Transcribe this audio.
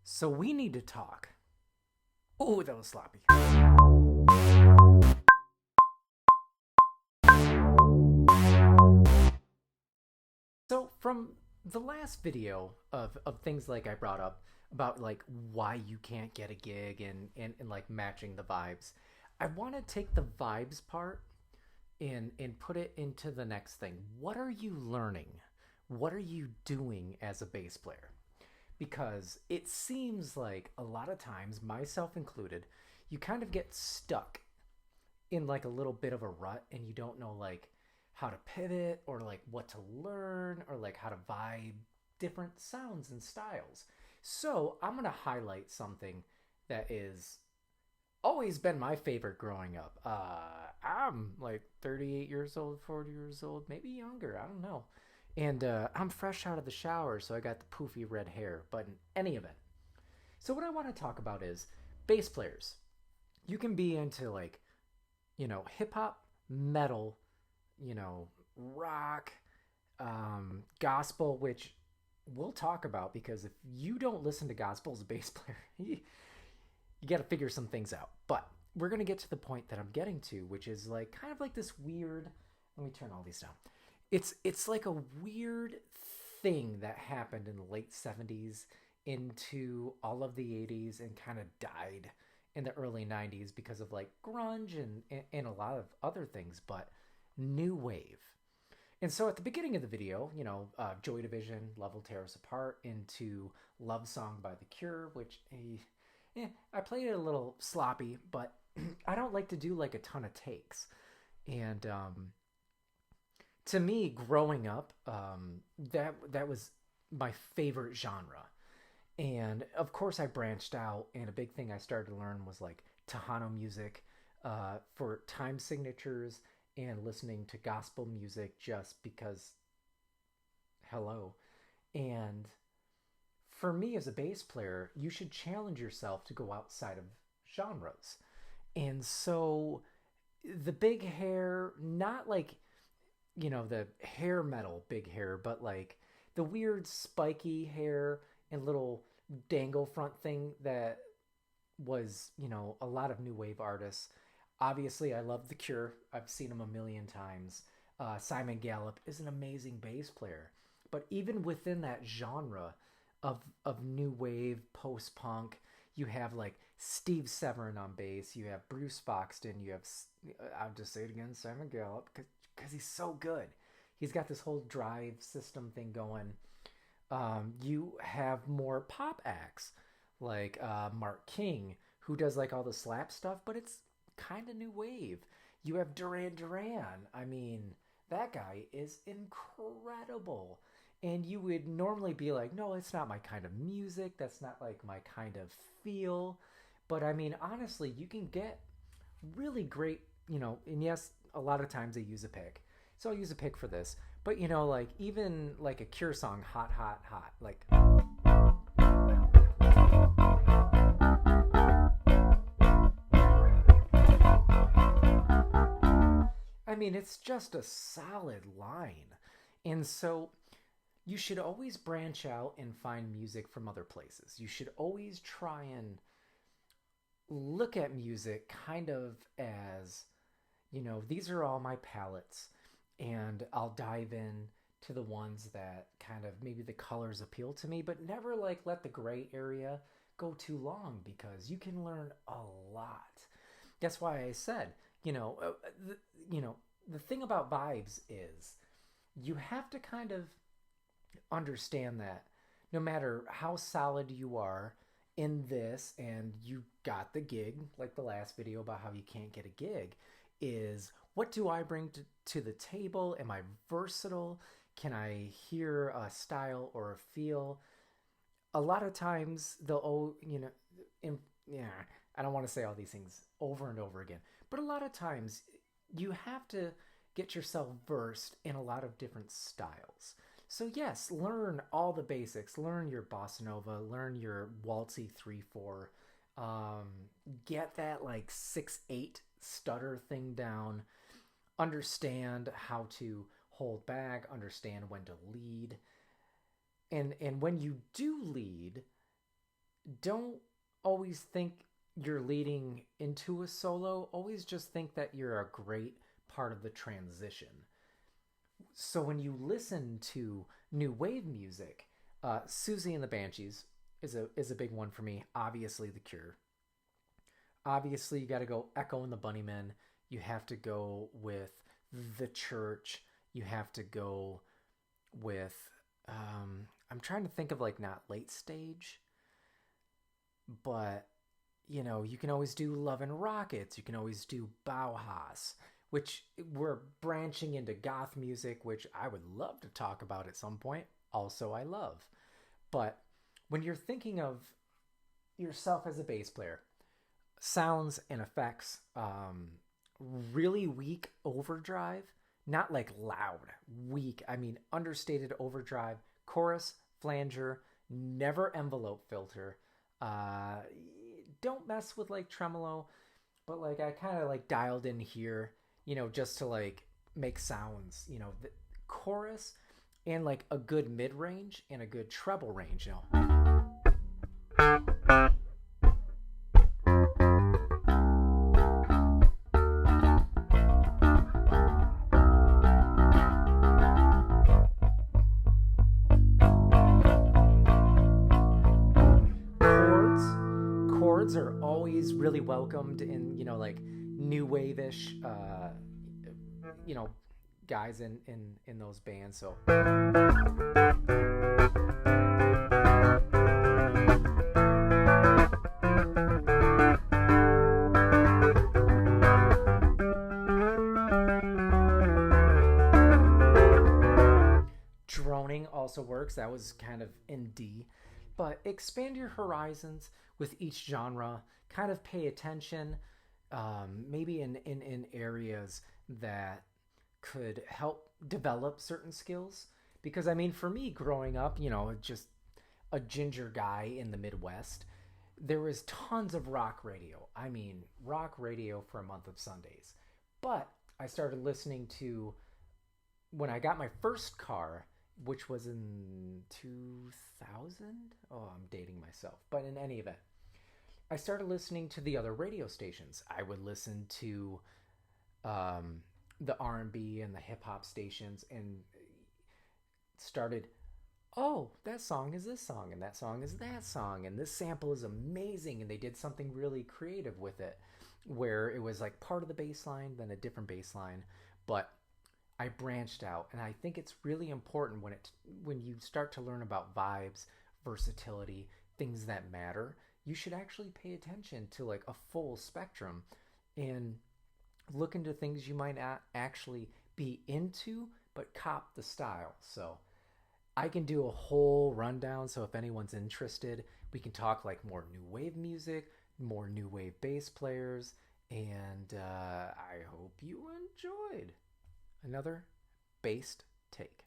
So we need to talk. Oh, that was sloppy. So from the last video of things like I brought up about like why you can't get a gig and like matching the vibes, I want to take the vibes part and put it into the next thing. What are you learning? What are you doing as a bass player? Because it seems like a lot of times, myself included, you kind of get stuck in like a little bit of a rut and you don't know like how to pivot or like what to learn or like how to vibe different sounds and styles. So I'm going to highlight something that is always been my favorite growing up. I'm like 38 years old, 40 years old, maybe younger. I don't know. And I'm fresh out of the shower, so I got the poofy red hair. But in any event, so what I want to talk about is bass players. You can be into like, hip hop, metal, rock, gospel, which we'll talk about because if you don't listen to gospel as a bass player, you got to figure some things out. But we're going to get to the point that I'm getting to, which is like kind of like this weird. Let me turn all these down. It's like a weird thing that happened in the late 70s into all of the 80s and kind of died in the early 90s because of like grunge and a lot of other things, but new wave. And so at the beginning of the video, Joy Division, Love Will Tear Us Apart, into Love Song by The Cure, which I played it a little sloppy, but I don't like to do like a ton of takes. And to me, growing up, that was my favorite genre. And of course, I branched out, and a big thing I started to learn was like Tejano music for time signatures and listening to gospel music just because, hello. And for me as a bass player, you should challenge yourself to go outside of genres. And so the big hair, not like, the hair metal big hair, but like the weird spiky hair and little dangle front thing that was, a lot of new wave artists. Obviously, I love The Cure. I've seen him a million times. Simon Gallup is an amazing bass player. But even within that genre of new wave, post punk, you have like Steve Severin on bass. You have Bruce Foxton. You have, I'll just say it again, Simon Gallup, because he's so good. He's got this whole drive system thing going. You have more pop acts like Mark King, who does like all the slap stuff, but it's kind of new wave. You have Duran Duran. I mean, that guy is incredible. And you would normally be like, no, it's not my kind of music. That's not like my kind of feel. But I mean, honestly, you can get really great, and yes, a lot of times they use a pick. So I'll use a pick for this. But like even like a Cure song, Hot, Hot, Hot, like I mean, it's just a solid line. And so you should always branch out and find music from other places. You should always try and look at music kind of as, these are all my palettes, and I'll dive in to the ones that kind of maybe the colors appeal to me, but never like let the gray area go too long because you can learn a lot. That's why I said, the, the thing about vibes is you have to kind of understand that no matter how solid you are in this and you got the gig, like the last video about how you can't get a gig, is what do I bring to the table? Am I versatile? Can I hear a style or a feel? A lot of times they'll, yeah, I don't want to say all these things over and over again, but a lot of times you have to get yourself versed in a lot of different styles. So yes, learn all the basics. Learn your bossa nova. Learn your waltzy 3/4. Um, get that like 6/8 stutter thing down. Understand how to hold back. Understand when to lead. And when you do lead, don't always think you're leading into a solo. Always just think that you're a great part of the transition. So when you listen to new wave music, Susie and the Banshees is a big one for me. Obviously, The Cure. Obviously, you got to go Echo and the Bunnymen. You have to go with The Church. You have to go with. I'm trying to think of like not late stage, but you can always do Love and Rockets. You can always do Bauhaus, which we're branching into goth music, which I would love to talk about at some point. Also, I love. But when you're thinking of yourself as a bass player, sounds and effects, really weak overdrive, not like loud, weak. I mean, understated overdrive, chorus, flanger, never envelope filter. Don't mess with like tremolo, but like I kind of like dialed in here, just to like make sounds, the chorus and like a good mid range and a good treble range. Chords are always really welcomed in like new wave-ish guys in those bands. So droning also works. That was kind of in D. But expand your horizons with each genre. Kind of pay attention, maybe in areas that could help develop certain skills. Because I mean, for me, growing up, just a ginger guy in the Midwest, there was tons of rock radio. I mean, rock radio for a month of Sundays. But I started listening to when I got my first car, which was in 2000. Oh, I'm dating myself. But in any event, I started listening to the other radio stations. I would listen to the R&B and the hip hop stations and started, oh, that song is this song and that song is that song and this sample is amazing, and they did something really creative with it where it was like part of the bass line, then a different bass line, but I branched out. And I think it's really important when you start to learn about vibes, versatility, things that matter, you should actually pay attention to like a full spectrum and look into things you might not actually be into but cop the style. So I can do a whole rundown, so if anyone's interested, we can talk like more new wave music, more new wave bass players, and I hope you enjoyed another based take.